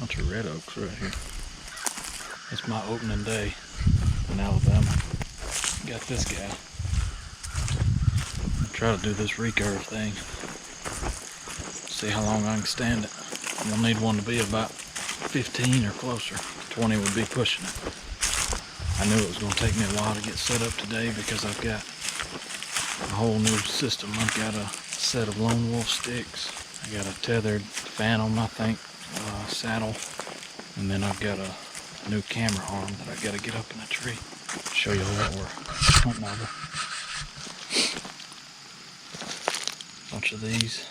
Bunch of red oaks right here. It's my opening day in Alabama. Got this guy. Try to do this recurve thing. See how long I can stand it. You'll need one to be about 15 or closer. 20 would be pushing it. I knew it was going to take me a while to get set up today because I've got a whole new system. I've got a set of lone wolf sticks. I got a tethered phantom, I think, saddle, and then I've got a new camera arm that I got to get up in a tree. Show you what we're hunting over. Bunch of these.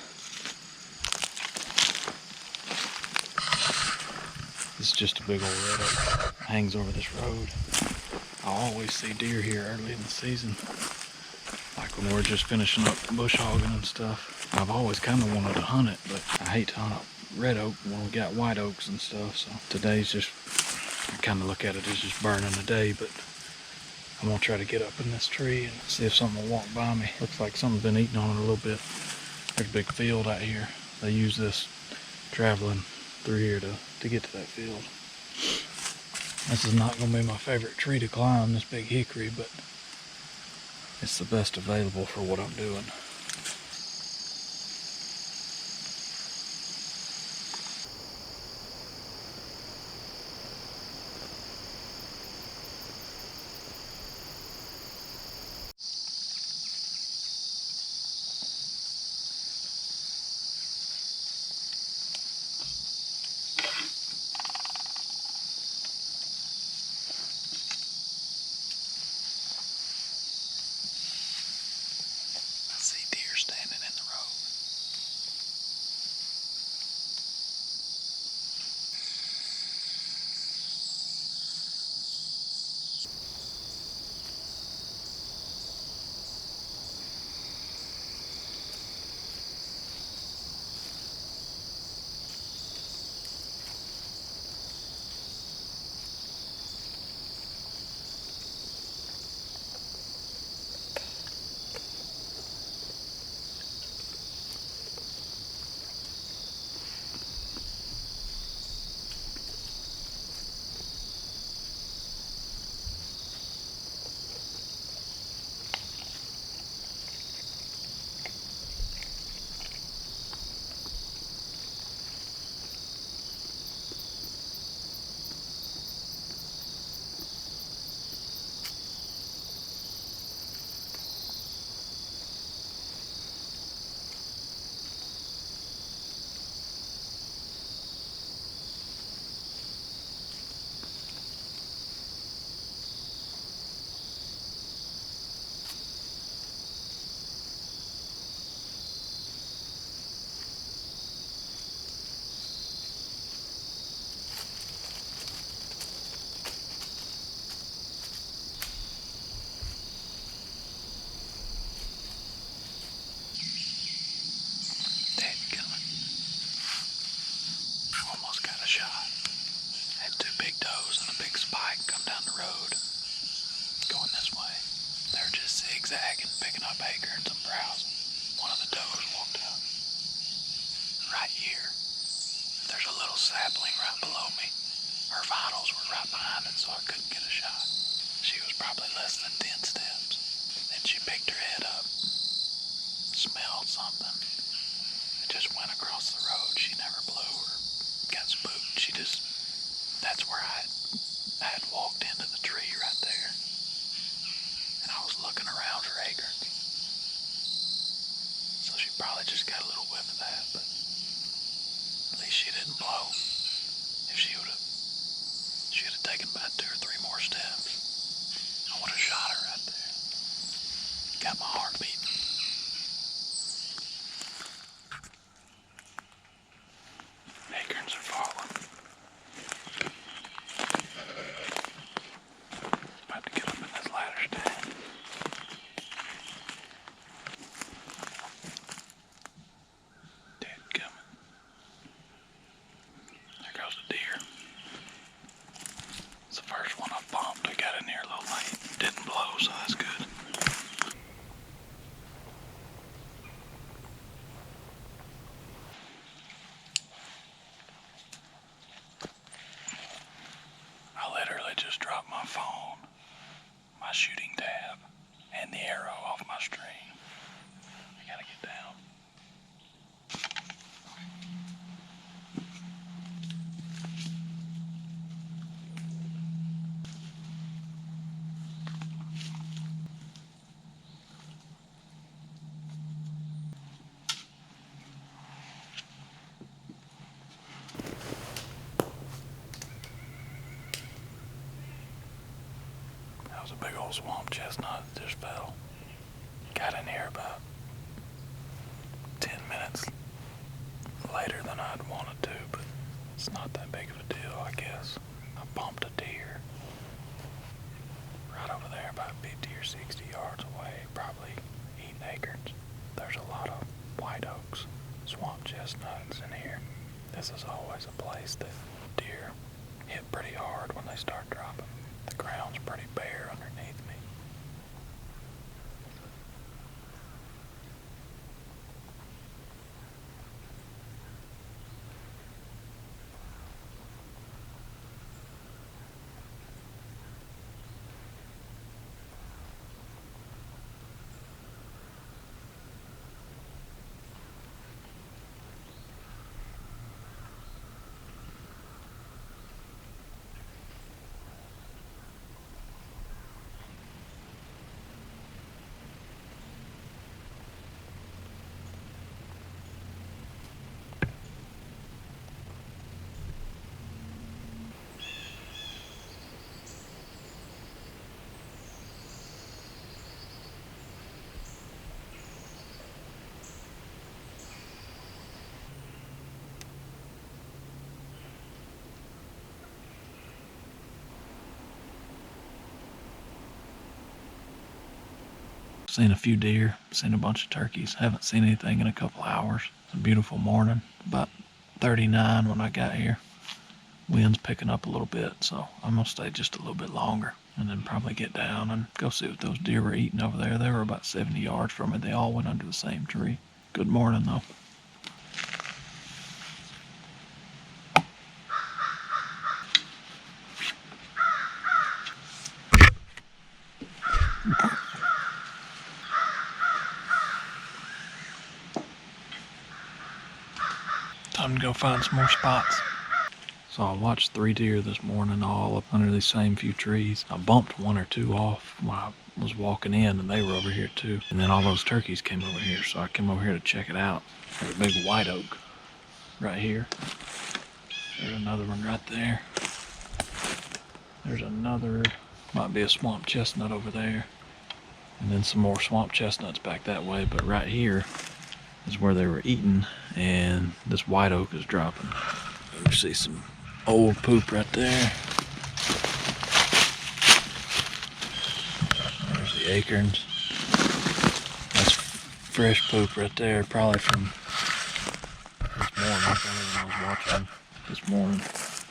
This is just a big old red oak. Hangs over this road. I always see deer here early in the season, like when we're just finishing up bush hogging and stuff. I've always kind of wanted to hunt it, but I hate to hunt a red oak when we got white oaks and stuff. So today's just, I kind of look at it as just burning a day, but I'm gonna try to get up in this tree and see if something will walk by me. Looks like something's been eating on it a little bit. There's a big field out here. They use this traveling through here to get to that field. This is not gonna be my favorite tree to climb, this big hickory, but it's the best available for what I'm doing. Standing in the road. Shot. Had two big does and a big spike come down the road, going this way. They're just zigzagging, picking up acorns and browsing. One of the does walked out. Right here, there's a little sapling right below me. Her vitals were right behind it, so I couldn't get a shot. She was probably less than 10 steps. Then she picked her head up, smelled something, and just went across the road. She never blew or got spooked. She just, that's where I had walked into the tree right there. And I was looking around for acorns. So she probably just got a little whiff of that, but at least she didn't blow. If she would have taken about 2 or 3 more steps, I would have shot her right there. Got my heart beating. Acorns are falling. About to get up in this ladder stand. Dead coming. There goes a deer. It's the first one I bumped. I got in here a little late. Didn't blow, and the arrow off my string. I gotta get down. That was a big old swamp chestnut that just fell. Got in here about 10 minutes later than I'd wanted to, but it's not that big of a deal, I guess. I bumped a deer right over there about 50 or 60 yards away, probably eating acorns. There's a lot of white oaks, swamp chestnuts in here. This is always a place that deer hit pretty hard when they start dropping. The ground's pretty bare underneath me. Seen a few deer, seen a bunch of turkeys. Haven't seen anything in a couple hours. It's a beautiful morning, about 39 when I got here. Wind's picking up a little bit, so I'm gonna stay just a little bit longer and then probably get down and go see what those deer were eating over there. They were about 70 yards from me. They all went under the same tree. Good morning though. Time to go find some more spots. So I watched 3 deer this morning all up under these same few trees. I bumped 1 or 2 off when I was walking in and they were over here too. And then all those turkeys came over here, so I came over here to check it out. There's a big white oak right here. There's another one right there. There's another, might be a swamp chestnut over there. And then some more swamp chestnuts back that way, but right here is where they were eating, and this white oak is dropping. You see some old poop right there. There's the acorns. That's fresh poop right there, probably from this morning. Probably when I was watching this morning.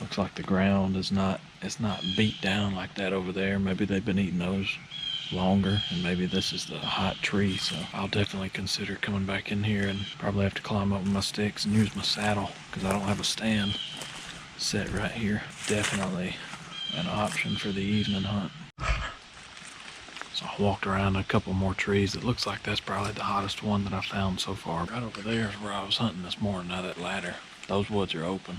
Looks like the ground is not, it's not beat down like that over there. Maybe they've been eating those longer, and maybe this is the hot tree, so I'll definitely consider coming back in here and probably have to climb up with my sticks and use my saddle because I don't have a stand set right here. Definitely an option for the evening hunt. So I walked around a couple more trees. It looks like that's probably the hottest one that I found so far. Right over there is where I was hunting this morning. Now that ladder, those woods are open,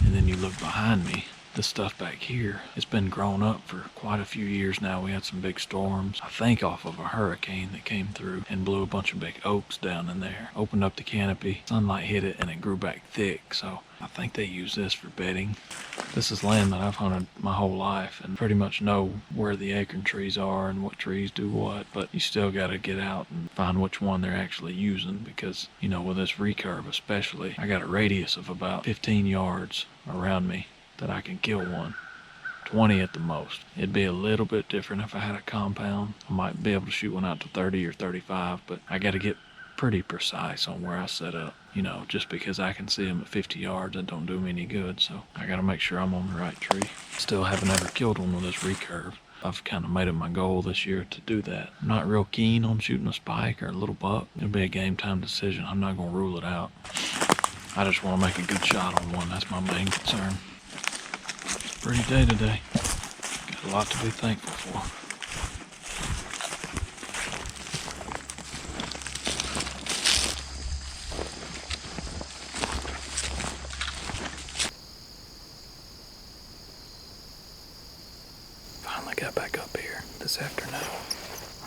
and then you look behind me. This stuff back here, it's been grown up for quite a few years now. We had some big storms, I think off of a hurricane that came through and blew a bunch of big oaks down in there. Opened up the canopy, sunlight hit it, and it grew back thick. So I think they use this for bedding. This is land that I've hunted my whole life and pretty much know where the acorn trees are and what trees do what, but you still got to get out and find which one they're actually using because, you know, with this recurve especially, I got a radius of about 15 yards around me that I can kill one, 20 at the most. It'd be a little bit different if I had a compound. I might be able to shoot one out to 30 or 35, but I got to get pretty precise on where I set up. You know, just because I can see them at 50 yards, that don't do me any good, so I got to make sure I'm on the right tree. Still haven't ever killed one with this recurve. I've kind of made it my goal this year to do that. I'm not real keen on shooting a spike or a little buck. It'll be a game time decision. I'm not going to rule it out. I just want to make a good shot on one. That's my main concern. Pretty day today. Got a lot to be thankful for.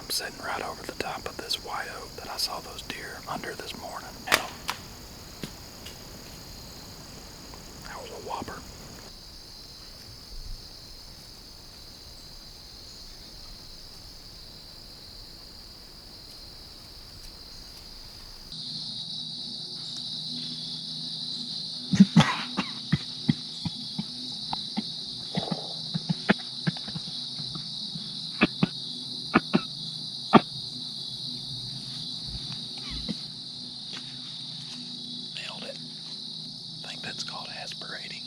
I'm sitting right over the top of this white oak that I saw those deer under this morning. And that was a whopper. Nailed it. I think that's called aspirating.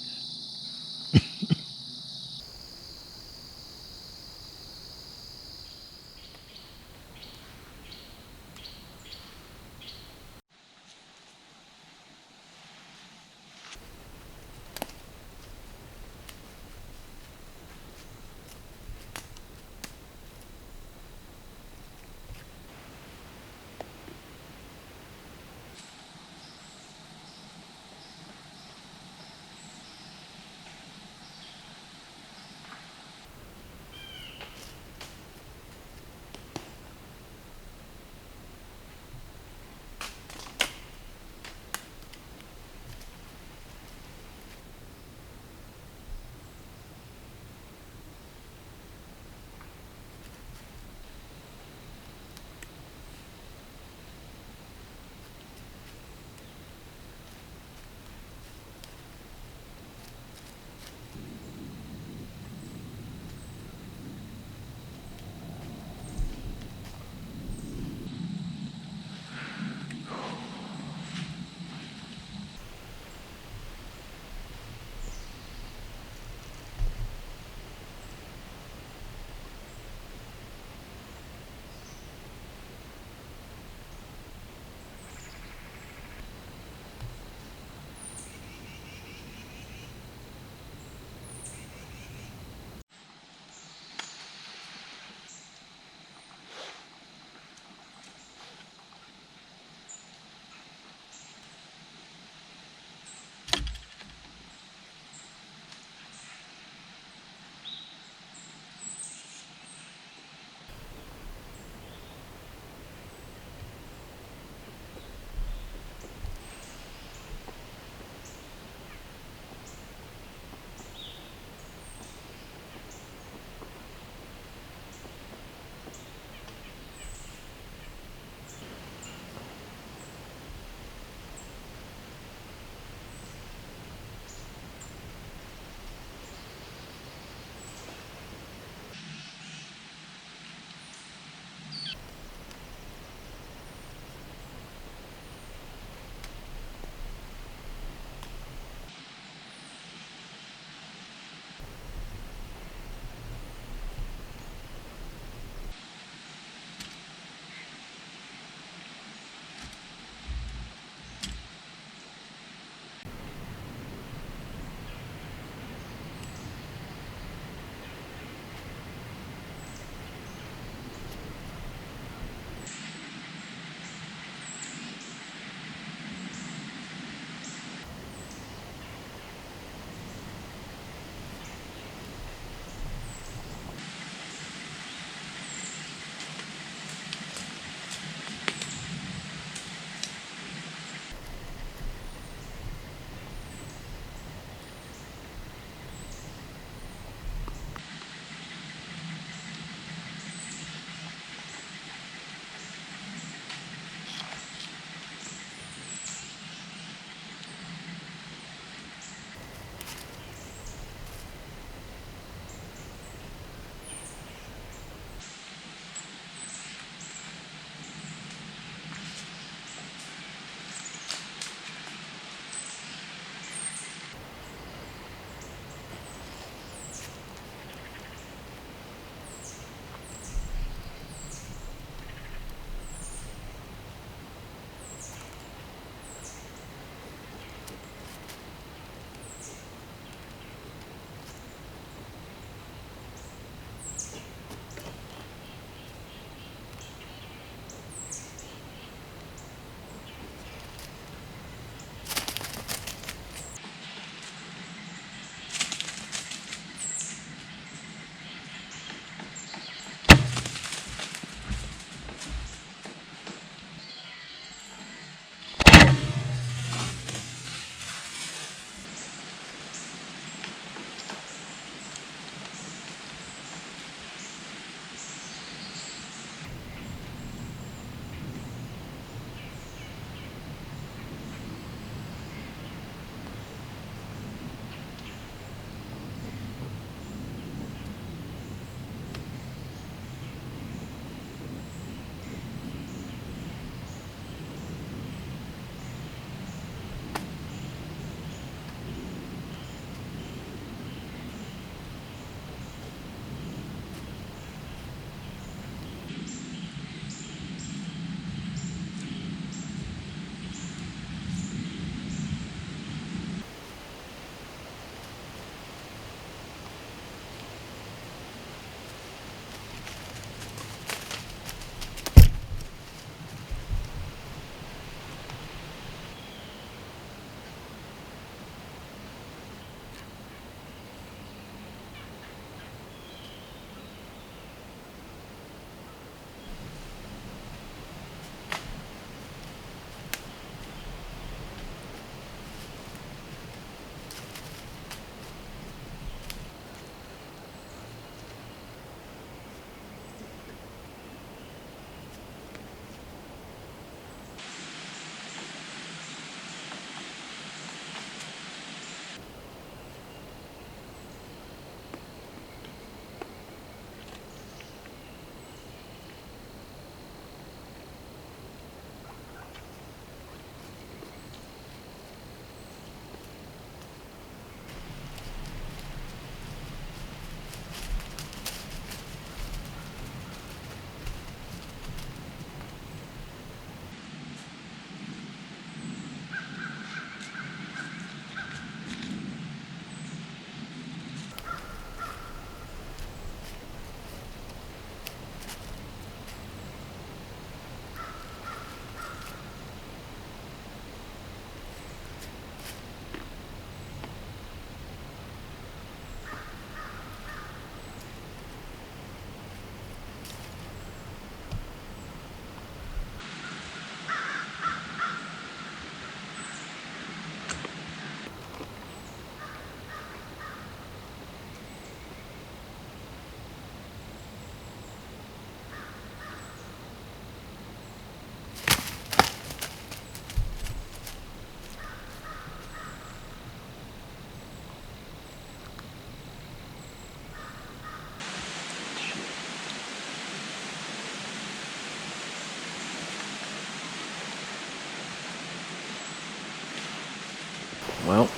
Well,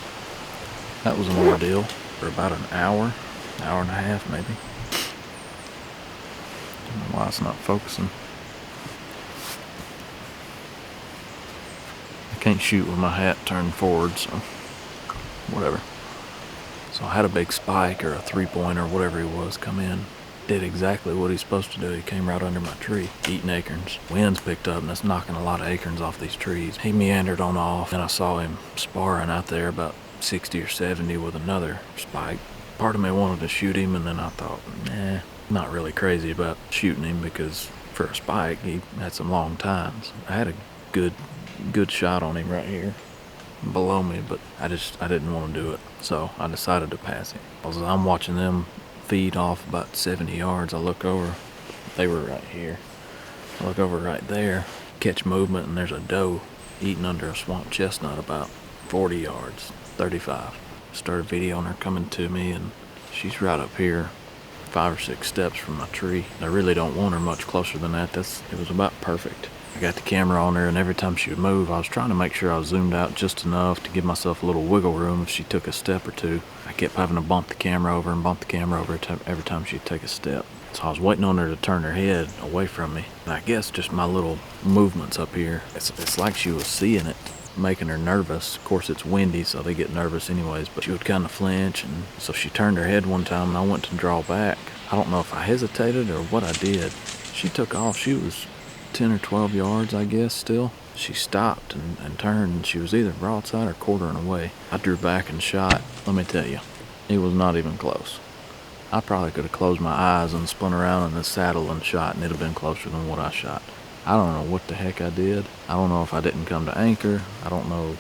that was an ordeal for about an hour and a half maybe. I don't know why it's not focusing. I can't shoot with my hat turned forward, so whatever. So I had a big spike or a 3-point or whatever he was come in. Did exactly what he's supposed to do. He came right under my tree, eating acorns. Wind's picked up and it's knocking a lot of acorns off these trees. He meandered on off and I saw him sparring out there about 60 or 70 with another spike. Part of me wanted to shoot him, and then I thought, nah, not really crazy about shooting him because for a spike, he had some long tines. I had a good shot on him right here below me, but I didn't want to do it. So I decided to pass him. As I'm watching them feed off about 70 yards, I look over, they were right here. I look over right there, catch movement, and there's a doe eating under a swamp chestnut about 40 yards, 35. Started videoing her coming to me, and she's right up here 5 or 6 steps from my tree. I really don't want her much closer than that. It was about perfect. I got the camera on her, and every time she would move, I was trying to make sure I was zoomed out just enough to give myself a little wiggle room if she took a step or two. I kept having to bump the camera over every time she'd take a step. So I was waiting on her to turn her head away from me. And I guess just my little movements up here, it's like she was seeing it, making her nervous. Of course, it's windy, so they get nervous anyways, but she would kind of flinch, and so she turned her head one time, and I went to draw back. I don't know if I hesitated or what I did. She took off. She was 10 or 12 yards, I guess, still. She stopped and turned, and she was either broadside or quartering away. I drew back and shot. Let me tell you, it was not even close. I probably could have closed my eyes and spun around in the saddle and shot, and it'd have been closer than what I shot. I don't know what the heck I did. I don't know if I didn't come to anchor. I don't know.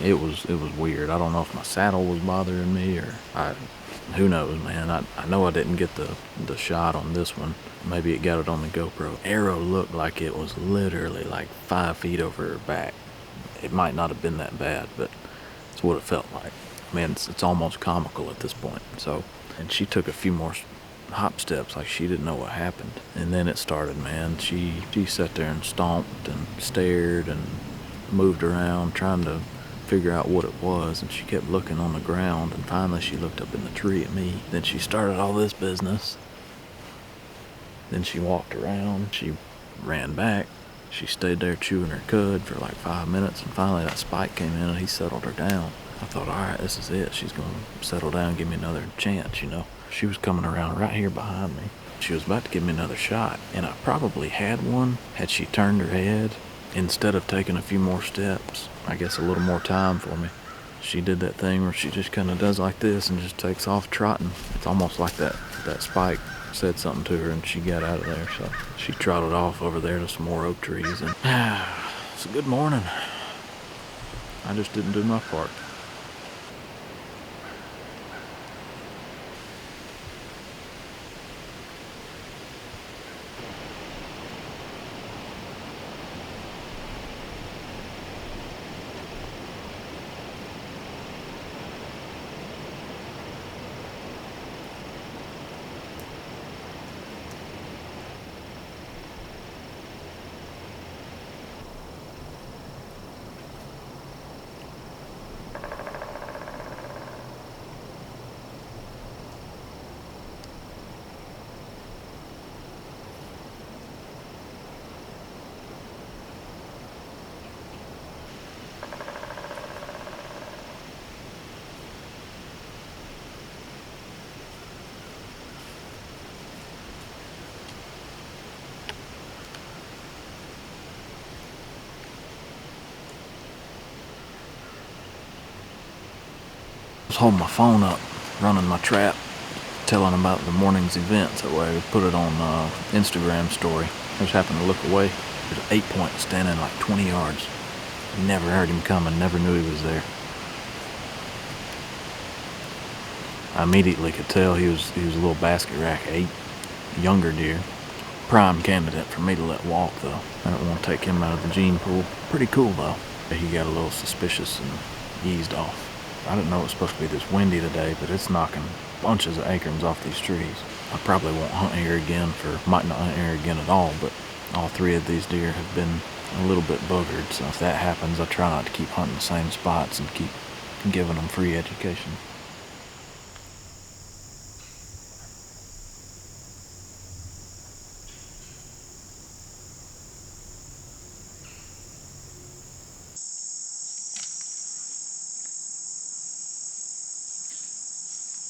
It was weird. I don't know if my saddle was bothering me or who knows, man. I know I didn't get the shot on this one. Maybe it got it on the GoPro. Arrow looked like it was literally like 5 feet over her back. It might not have been that bad, but it's what it felt like. Man, it's almost comical at this point. So, and she took a few more hop steps like she didn't know what happened, and then it started, man. She sat there and stomped and stared and moved around trying to figure out what it was, and she kept looking on the ground, and finally she looked up in the tree at me. Then she started all this business. Then she walked around, she ran back, she stayed there chewing her cud for like 5 minutes, and finally that spike came in and he settled her down. I thought, alright, this is it. She's gonna settle down and give me another chance, you know. She was coming around right here behind me. She was about to give me another shot, and I probably had one had she turned her head instead of taking a few more steps. I guess a little more time for me. She did that thing where she just kind of does like this and just takes off trotting. It's almost like that spike said something to her and she got out of there. So she trotted off over there to some more oak trees, and it's a good morning. I just didn't do my part. I was holding my phone up, running my trap, telling about the morning's events. That way I would put it on Instagram story. I just happened to look away. There's an 8-point standing like 20 yards. Never heard him coming, never knew he was there. I immediately could tell he was a little basket rack 8, younger deer. Prime candidate for me to let walk though. I don't want to take him out of the gene pool. Pretty cool though. He got a little suspicious and eased off. I didn't know it was supposed to be this windy today, but it's knocking bunches of acorns off these trees. I probably won't hunt here again might not hunt here again at all, but all 3 of these deer have been a little bit boogered, so if that happens, I try not to keep hunting the same spots and keep giving them free education.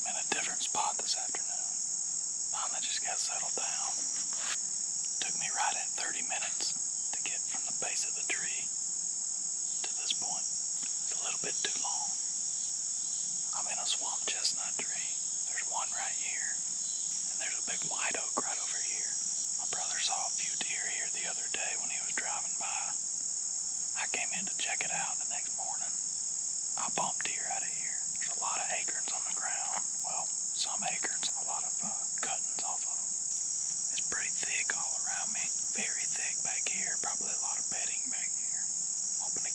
I'm in a different spot this afternoon. Finally just got settled down. Took me right at 30 minutes to get from the base of the tree to this point. It's a little bit too long. I'm in a swamp chestnut tree. There's one right here, and there's a big white oak right over here. My brother saw a few deer here the other day when he was driving by. I came in to check it out the next morning. I bumped deer out of here. There's a lot of acorns on the ground. Well, some acorns, a lot of cuttings off of them. It's pretty thick all around me. Very thick back here. Probably a lot of bedding back here. Hoping to